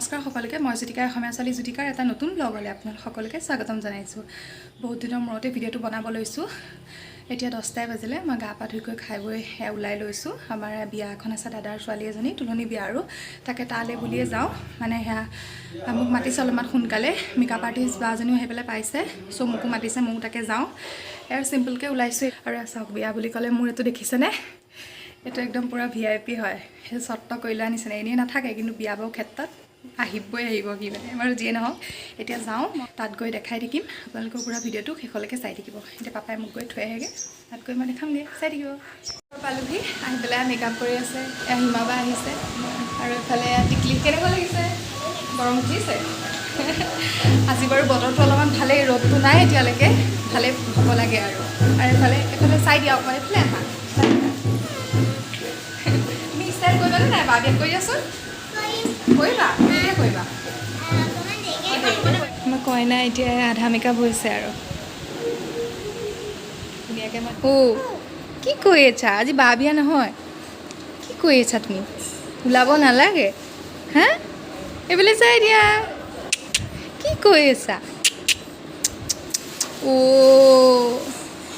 নমস্কাৰ সকলোকে মই জ্যোতিকা অসমীয়া ছোৱালী জ্যোতিকাৰ এটা নতুন ব্লগলৈ আপোনালোক সকলোকে স্বাগতম জনাইছোঁ। বহুত দিনৰ মূৰতে ভিডিঅ'টো বনাব লৈছোঁ। এতিয়া 10টাই বাজিলে মই গা পা ধুই খাই বৈ ওলাই লৈছোঁ। আমাৰ বিয়া এখন আছে, দাদাৰ ছোৱালী এজনী তুলনি বিয়া, আৰু তাকে তালৈ বুলিয়ে যাওঁ। মানে সেয়া মোক মাতিছে অলপমান সোনকালে, মেকআপ আৰ্টিষ্ট বা এজনীও আহি পেলাই পাইছে, চ' মোকো মাতিছে, ময়ো তাকে যাওঁ। আৰু চিম্পলকৈ ওলাইছোঁ। আৰু চাওক, বিয়া বুলি ক'লে মোৰ এইটো দেখিছেনে, এইটো একদম পূৰা VIP হয়। সেই চৰ্ত কৰি লোৱা নিচিনা, এনেই নাথাকে, কিন্তু বিয়া বাৰু ক্ষেত্ৰত আহিবই আহিব কি মানে। বাৰু যিয়ে নহওক, এতিয়া যাওঁ, তাত গৈ দেখাই থাকিম আপোনালোকৰ পূৰা ভিডিঅ'টো শেষলৈকে চাই থাকিব। এতিয়া পাপাই মোক গৈ থৈ আহেগৈ, তাত গৈ মই দেখামগৈ, চাই থাকিব। পালোহি, আহি পেলাই মেকআপ কৰি আছে, হিমাবা আহিছে, আৰু এইফালে টিকলি। কেনেকুৱা লাগিছে? গৰম উঠিছে। আজি বাৰু বতৰটো অলপমান ভালেই, ৰ'দটো নাই এতিয়ালৈকে, ভালেই হ'ব লাগে। আৰু এইফালে চাই দিয়া অকণমান, এইফালে আহা, তুমি ষ্টাইল কৰিবানে নাই? বাৰ্গেন কৰি আছোন, কৰিবা, কেতিয়া কৰিবা? মই কইনা এতিয়া আধা মেকআপ হৈছে আৰু ধুনীয়াকৈ মই কি কৰি আছা? আজি বা বিয়া নহয়, কি কৰি আছা তুমি? ওলাব নালাগে হা? এইফালে চাই দিয়া, কি কৰি আছা?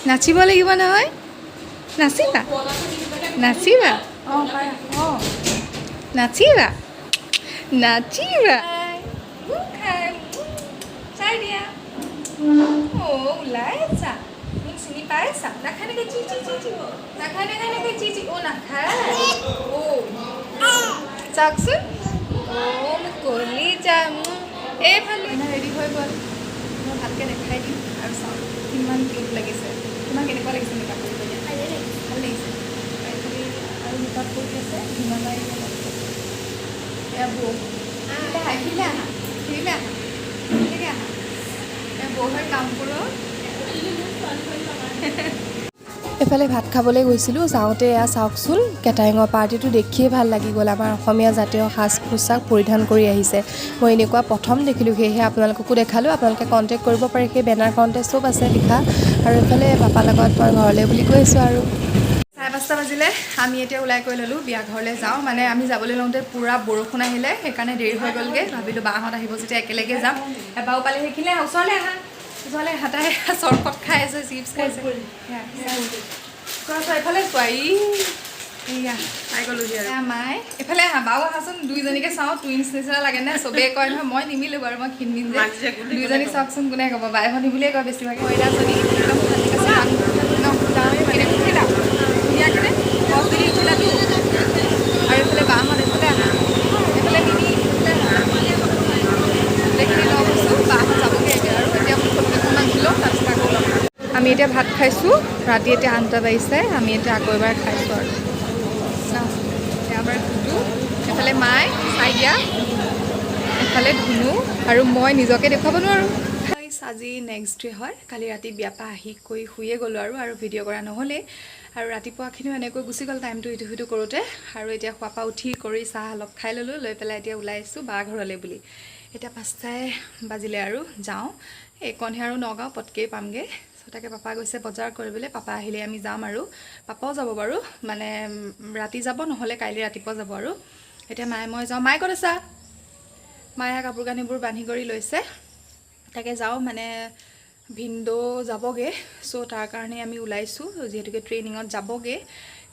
নাচিব লাগিব নহয়, নাচিবা নাচিবা, নাচিবা নাচিবা, চাই দিয়া। ওলাই আছা, মোক চিনি পাইছা? নাখায় নেকি? নাখায় নাখায়, চাওকচোন। মোক কলি যাম, এইফালে ৰেডি হৈ গ'ল। মই ভালকৈ দেখাই দিম আৰু চাওক কিমান কিউট লাগিছে। কিমান কেনেকুৱা লাগিছে মেকআপ কৰি পেলাই? ভাল লাগিছে। এইফালে আৰু মেকআপ কৰি আছে হিমাবাই, এয়া বৌ। আহিলে আহা, আহিলে আহা, কেনেকৈ আহা, এয়া বৌ হৈ কাম কৰোঁ। এফালে ভাত খাবলৈ গৈছিলোঁ, যাওঁতে এয়া চাওকচোন, কেটাৰিঙৰ পাৰ্টিটো দেখিয়ে ভাল লাগি গ'ল। আমাৰ অসমীয়া জাতীয় সাজ পোছাক পৰিধান কৰি আহিছে। মই এনেকুৱা প্ৰথম দেখিলোঁ, সেয়েহে আপোনালোককো দেখালোঁ। আপোনালোকে কণ্টেক্ট কৰিব পাৰে, সেই বেনাৰখনতে চব আছে লিখা। আৰু এইফালে পাপাৰ লগত মই ঘৰলৈ বুলি কৈ আছোঁ। আৰু 5:30 বাজিলে, আমি এতিয়া ওলাই কৰি ল'লোঁ, বিয়া ঘৰলৈ যাওঁ। মানে আমি যাবলৈ লওঁতে পূৰা বৰষুণ আহিলে, সেইকাৰণে দেৰি হৈ গ'লগৈ। ভাবিলোঁ বাহঁত আহিব যেতিয়া একেলগে যাম। এবাৰো পালে সেইখিনিলে ওচৰলৈ আহা, ওচৰলৈ হাতাই চৰবত খাই আছে, চিপছ খাইছে। এইফালে চোৱা, এয়া পাই গ'লোহি। আৰু মায়ে এইফালে আহা, বাও আহাচোন, দুইজনীকে চাওঁ, টুইনছ নিচিনা লাগে নে? চবেই কয় নহয়, মই নিমিলোঁ বাৰু, মই ক্ষীণমিন যে। দুইজনী চাওকচোন, কোনে ক'ব? বাই ভনী বুলিয়ে কয় বেছিভাগে। কইনাজনী একদম ঠিক আছে, কেনেকৈ উঠিলা? ধুনীয়াকৈ 10 দিন উঠিলাতো। আৰু এইফালে বাহঁত, এইফালে আহা, এইফালে মিনি, এইফালে আহা। গোটেইখিনি লগ হৈছোঁ, বাহঁত যাবগৈ এতিয়া। আৰু এতিয়া ফটোকেইখনমান ধুই লওঁ, তাৰপিছত আকৌ লগ। আমি এতিয়া ভাত খাইছোঁ, ৰাতি এতিয়া 8টা বাজিছে। আমি এতিয়া আকৌ এবাৰ খাইছোঁ আৰু এবাৰ ধুলোঁ। এইফালে মায়ে চাই দিয়া, এইফালে ধুলোঁ, আৰু মই নিজকে দেখুৱাব নোৱাৰোঁ। আজি নেক্সট ডে হয়। কালি ৰাতি বিয়াৰ পৰা আহি কৰি শুয়ে গ'লোঁ আৰু ভিডিঅ' কৰা নহ'লেই। আৰু ৰাতিপুৱাখিনিও এনেকৈ গুচি গ'ল টাইমটো ইটো সিটো কৰোঁতে। আৰু এতিয়া খোৱাৰ পৰা উঠি কৰি চাহ অলপ খাই ল'লোঁ, লৈ পেলাই এতিয়া ওলাই আহিছোঁ বা ঘৰলৈ বুলি। এতিয়া 5টাই বাজিলে আৰু যাওঁ, এইকণহে আৰু নগাঁও পটকেই পামগৈ। তাকে পাপা গৈছে বজাৰ কৰিবলৈ, পাপা আহিলে আমি যাম। আৰু পাপাও যাব বাৰু, মানে ৰাতি যাব, নহ'লে কাইলৈ ৰাতিপুৱা যাব। আৰু এতিয়া মায়ে মই যাওঁ। মায়ে ক'ত আছা? মায়ে কাপোৰ কানিবোৰ বান্ধি কৰি লৈছে, তাকে যাওঁ। মানে ভিনদেউ যাবগৈ, চ' তাৰ কাৰণে আমি ওলাইছোঁ, যিহেতুকে ট্ৰেইনিঙত যাবগৈ,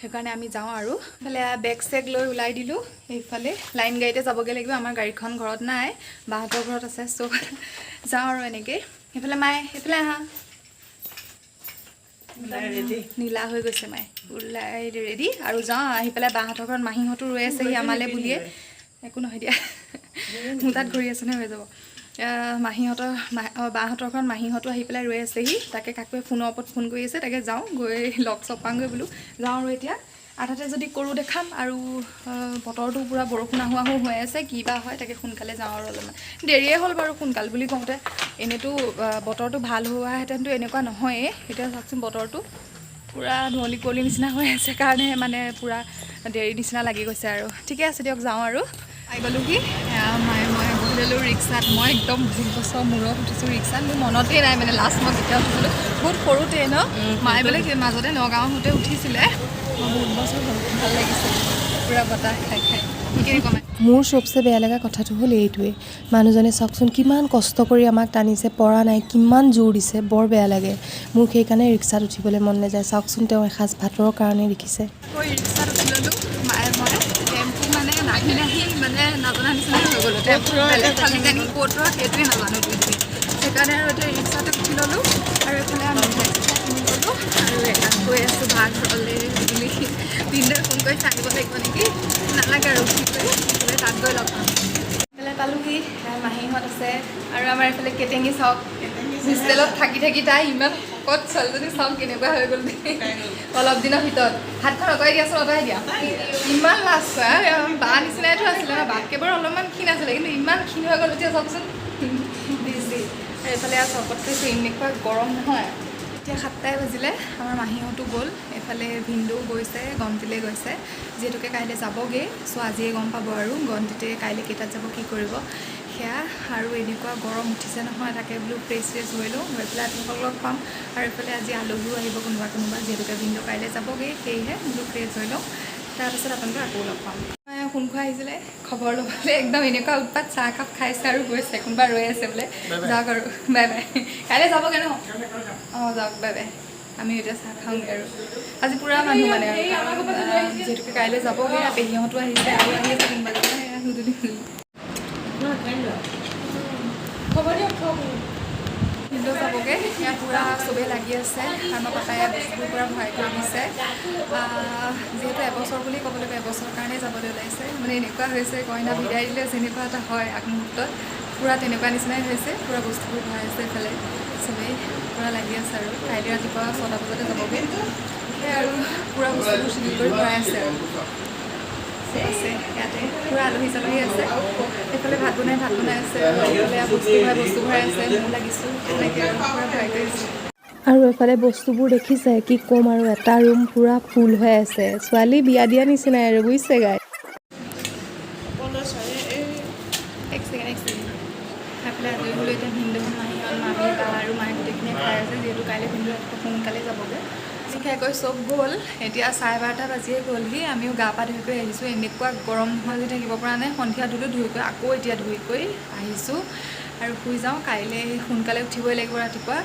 সেইকাৰণে আমি যাওঁ। আৰু এইফালে বেগ চেগ লৈ ওলাই দিলোঁ। এইফালে লাইন গাড়ীতে যাবগৈ লাগিব, আমাৰ গাড়ীখন ঘৰত নাই, বাহঁতৰ ঘৰত আছে, চ' যাওঁ আৰু এনেকৈ। সেইফালে মায়ে, এইফালে আহা, নীলা হৈ গৈছে মায়ে, ওলাই ৰেডি। আৰু যাওঁ, আহি পেলাই বাহঁতৰ ঘৰত মাহীহঁতো ৰৈ আছেহি আমালৈ বুলিয়ে। একো নহয় দিয়া, মোৰ তাত ঘূৰি আছে নহয়, হৈ যাব। মাহীহঁতৰ বাহঁতৰ ঘৰত মাহীহঁতো আহি পেলাই ৰৈ আছেহি, তাকে কাকোৱে ফোনৰ ওপৰত ফোন কৰি আছে। তাকে যাওঁ, গৈ লগ চগ পাওঁগৈ বোলো, যাওঁ। আৰু এতিয়া আধাতে যদি কৰোঁ দেখাম। আৰু বতৰটো পূৰা বৰষুণ আহোঁ আহোঁ হৈ আছে, কি বা হয়, তাকে সোনকালে যাওঁ। আৰু অলপমান দেৰিয়ে হ'ল বাৰু, সোনকাল বুলি কওঁতে এনেইতো বতৰটো ভাল হোৱাহেঁতেনতো এনেকুৱা নহয়েই। এতিয়া চাওকচোন, বতৰটো পূৰা ধুঁৱলি কুঁৱলি নিচিনা হৈ আছে, কাৰণে মানে পূৰা দেৰি নিচিনা লাগি গৈছে। আৰু ঠিকে আছে দিয়ক, যাওঁ। আৰু পাই গ'লোহি। মায়ে মই বহি ল'লোঁ ৰিক্সাত। মই একদম বহুত বছৰ মূৰত উঠিছোঁ ৰিক্সাত, মোৰ মনতেই নাই মানে লাষ্ট মই কেতিয়া উঠিছিলোঁ, বহুত সৰুতে ন। মায়ে বোলে মাজতে নগাঁও হওঁতে উঠিছিলে, মই বহুত বছৰ হ'ল, ভাল লাগিছিল পূৰা বতাহ খাই খাই। মোৰ চবচে বেয়া লগা কথাটো হ'ল এইটোৱে মানুহজনে চাওকচোন কিমান কষ্ট কৰি আমাক টানিছে পৰা নাই কিমান জোৰ দিছে বৰ বেয়া লাগে মোৰ সেইকাৰণে ৰিক্সাত উঠিবলৈ মন নাযায় চাওকচোন তেওঁ এসাঁজ ভাতৰ কাৰণে লিখিছে ৰিক্সাত উঠি ল'লোঁ মায়ে মই টেম্পু মানে নাহি মানে নজনা নিচিনা হৈ গ'লোঁ টেম্পু খালি জানি ক'ত ৰ সেইটোৱে নাজানো সেইকাৰণে আৰু এতিয়া ৰিক্সাতে উঠি ল'লোঁ আৰু এইফালে আমি কিনি গ'লোঁ আৰু একাত গৈ আছোঁ ভাত হ'লে বুলি ভিনদেউৱে ফোন কৰি চাই দিব লাগিব নেকি নালাগে আৰু উঠি কৰি তাত গৈ লগ পাম এইফালে পালোহি মাহীহঁত আছে আৰু আমাৰ এইফালে কেটেঙি চাওক হোষ্টেলত থাকি তাই ইমান শকত ছোৱালীজনী চাওক কেনেকুৱা হৈ গ'ল অলপ দিনৰ ভিতৰত হাতখন অঁতৰাই দিয়াচোন অঁতৰাই দিয়া ইমান লাজ বা নিচিনাইতো আছিলে ন বাক কেৱল অলপমান ক্ষীণ আছিলে কিন্তু ইমান ক্ষীণ হৈ গ'ল এতিয়া চাওকচোন আৰু এইফালে আৰু চৰবত খাইছোঁ এনেকুৱা গৰম নহয় এতিয়া 7টাই বাজিলে আমাৰ মাহীহঁতো গ'ল এইফালে ভিনদেউ গৈছে গন্তিলৈ গৈছে যিহেতুকে কাইলৈ যাবগৈ চ' আজিয়ে গম পাব আৰু গন্তিতে কাইলৈ কেইটাত যাব কি কৰিব সেয়া আৰু এনেকুৱা গৰম উঠিছে নহয় তাকে বোলো ফ্ৰেছ হৈ লওঁ হৈ পেলাই আপোনালোকক লগ পাম আৰু এইফালে আজি আলহীও আহিব কোনোবা যিহেতুকে ভিনদেউ কাইলৈ যাবগৈ সেয়েহে বোলো ফ্ৰেছ হৈ লওঁ তাৰপিছত আপোনালোকক আকৌ লগ পাম ফোন খোৱা আহিছিলে খবৰ ল'বলৈ একদম এনেকুৱা উৎপাত চাহ একাপ খাইছে আৰু গৈছে কোনোবা ৰৈ আছে বোলে যাওক আৰু বাই বাই কাইলৈ যাবগৈ ন অঁ যাওক বাই বাই আমি এতিয়া চাহ খাওঁগৈ আৰু আজি পূৰা মানুহ মানে যিহেতুকে কাইলৈ যাবগৈ পেহীহঁতো আহিছে আৰু আহি আছে কোনোবা সুধি খবৰ দিয়ক ভিনদেউ যাবগৈ সেয়া পূৰা চবেই লাগি আছে আমাৰ পাপাই বস্তুবোৰ পূৰা ভৰাই কৰি দিছে যিহেতু এবছৰ বুলি ক'ব লাগিব এবছৰৰ কাৰণেই যাবলৈ ওলাইছে মানে এনেকুৱা হৈছে কইনা বিদায় দিলে যেনেকুৱা এটা হয় আগমুহূৰ্তত পূৰা তেনেকুৱা নিচিনাই হৈছে পূৰা বস্তুবোৰ ভৰাইছে এইফালে চবেই পূৰা লাগি আছে আৰু কাইলৈ ৰাতিপুৱা 6টা বজাতে যাবগৈ সেয়াই আৰু পূৰা বস্তুবোৰ চিজিল কৰি ভৰাই আছে আৰু আছে ইয়াতে পূৰা আলহী চালহী আছে এইফালে ভাত বনাই আছে এইফালে বস্তু ভৰাই আছে মোৰ লাগিছোঁ এনেকৈ আৰু পূৰা ভৰাই কৰি আছে আৰু এফালে বস্তুবোৰ দেখিছে কি ক'ম আৰু এটা ৰুম পূৰা ফুল হৈ আছে ছোৱালী বিয়া দিয়া নিচিনাই আৰু বুজিছে গাই এক ছেকেণ্ড খাই পেলাই আজৰি হ'লোঁ এতিয়া ভিনদেউ মাহীহঁত মামী বা আৰু মায়ে গোটেইখিনিয়ে খাই আছে যিহেতু কাইলৈ ভিনদেউ ৰাতিপুৱা সোনকালে যাবগৈ খাই কৰি চব গ'ল এতিয়া 12:30 বাজিয়ে গ'লহি আমিও গা পা ধুই কৰি আহিছোঁ এনেকুৱা গৰম নহয় যে থাকিব পৰা নাই সন্ধিয়া ধুলোঁ ধুই কৰি আকৌ এতিয়া ধুই কৰি আহিছোঁ আৰু শুই যাওঁ কাইলৈ সোনকালে উঠিবই লাগিব ৰাতিপুৱা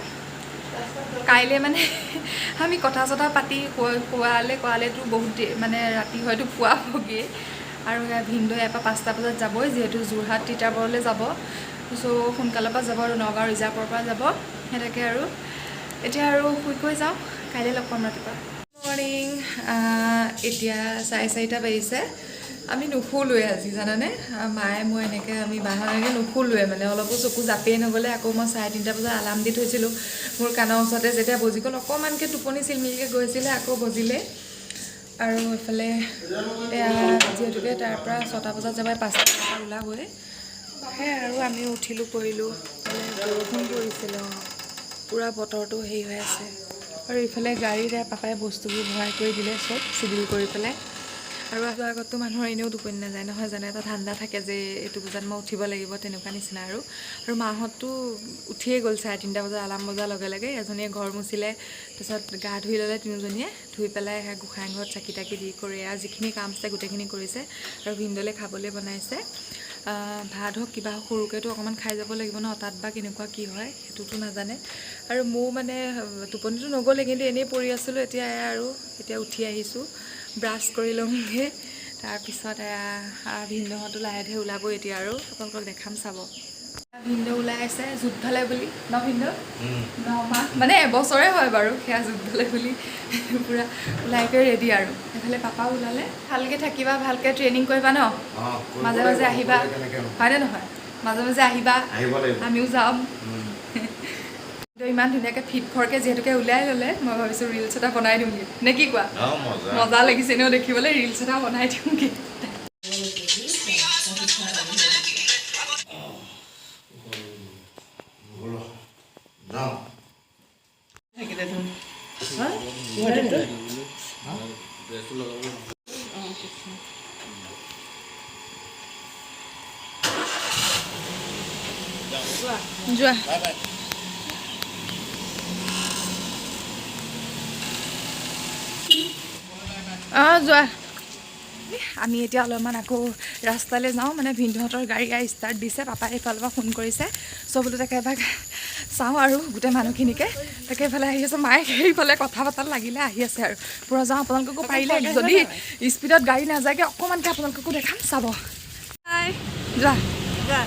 কাইলৈ মানে আমি কথা চথা পাতি কোৱালেতো বহুত মানে ৰাতি হয়তো পুৱা হ'বগৈ আৰু ভিনদেউ ইয়াৰ পৰা 5টা বজাত যাবই যিহেতু যোৰহাট তিতাবৰলৈ যাব চ' সোনকালৰ পৰা যাব আৰু নগাঁও ৰিজাৰ্ভৰ পৰা যাব সেনেকৈ আৰু এতিয়া আৰু শুই কৈ যাওঁ কাইলৈ লগ পাম ৰাতিপুৱা মৰ্ণিং এতিয়া 4:30 বাজিছে আমি নুশুলোৱে আজি জানানে মায়ে মই এনেকৈ আমি বাহানকৈ নুশুলোৱে মানে অলপো চকু জাপেই নগ'লে আকৌ মই 3:30 বজাত আলাৰ্ম দি থৈছিলোঁ মোৰ কাণৰ ওচৰতে যেতিয়া বজি গ'ল অকণমানকৈ টোপনি চিলমিলকৈ গৈছিলে আকৌ বজিলে আৰু এইফালে যিহেতুকে তাৰ পৰা 6টা বজাত যাবাই 5টা বজাত ওলাবই সেয়াই আৰু আমি উঠিলোঁ কৰিলোঁ বৰষুণ পৰিছিলে পূৰা বতৰটো হেৰি হৈ আছে আৰু ইফালে গাড়ীৰে পাপাই বস্তুবোৰ ভৰাই কৰি দিলে চব চিজিল কৰি পেলাই আৰু আগততো মানুহৰ এনেও টোপনি নাযায় নহয় জানে এটা ঠাণ্ডা থাকে যে এইটো বজাত মই উঠিব লাগিব তেনেকুৱা নিচিনা আৰু মাহঁততো উঠিয়ে গ'ল 3:30 বজাত আলাৰ্ম বজাৰ লগে লগে এজনীয়ে ঘৰ মুচিলে তাৰপিছত গা ধুই ল'লে তিনিজনীয়ে ধুই পেলাই গোঁসাই ঘৰত চাকি তাকি দি কৰি আৰু যিখিনি কাম আছে গোটেইখিনি কৰিছে আৰু ভিনদেউলে খাবলৈ বনাইছে ভাত হওক কিবা সৰুকৈতো অকণমান খাই যাব লাগিব ন তাত বা কেনেকুৱা কি হয় সেইটোতো নাজানে আৰু মোৰ মানে টোপনিটো নগ'লে কিন্তু এনেই পৰি আছিলোঁ এতিয়া উঠি আহিছোঁ ব্ৰাছ কৰি লওঁগৈ তাৰপিছত ভিনদেউহঁতো লাহে ধীৰে ওলাব এতিয়া আৰু আপোনালোকক দেখাম চাব ভিনদেউ ওলাই আছে যুদ্ধলে বুলি ন ভিনদেউ 9 মাহ মানে এবছৰে হয় বাৰু সেয়া যুদ্ধলে বুলি পূৰা ওলাই কৰি ৰেডি আৰু এইফালে পাপাও ওলালে ভালকৈ থাকিবা ভালকৈ ট্ৰেইনিং কৰিবা ন মাজে মাজে আহিবা হয়নে নহয় মাজে মাজে আহিবা আমিও যাম ইমান ধুনীয়াকৈ ফিট ফৰকৈ যিহেতুকে উলিয়াই ল'লে মই ভাবিছোঁ ৰিলছ এটা বনাই দিওঁগৈ নে কি কোৱা মজা লাগিছে এনেও দেখিবলৈ ৰিলছ এটা বনাই দিওঁগৈ যোৱা যোৱা আমি এতিয়া অলপমান আকৌ ৰাস্তালৈ যাওঁ মানে ভিনদেউহঁতৰ গাড়ী ষ্টাৰ্ট দিছে পাপাই এইফালৰ পৰা ফোন কৰিছে চ' বোলো তাকে এবাৰ চাওঁ আৰু গোটেই মানুহখিনিকে তাকে এইফালে আহি আছে মায়ে সেইফালে কথা পতাত লাগিলে আহি আছে আৰু পূৰা যাওঁ আপোনালোককো পাৰিলে যদি স্পীডত গাড়ী নাযায়গৈ অকণমানকৈ আপোনালোককো দেখাম চাব যোৱা যোৱা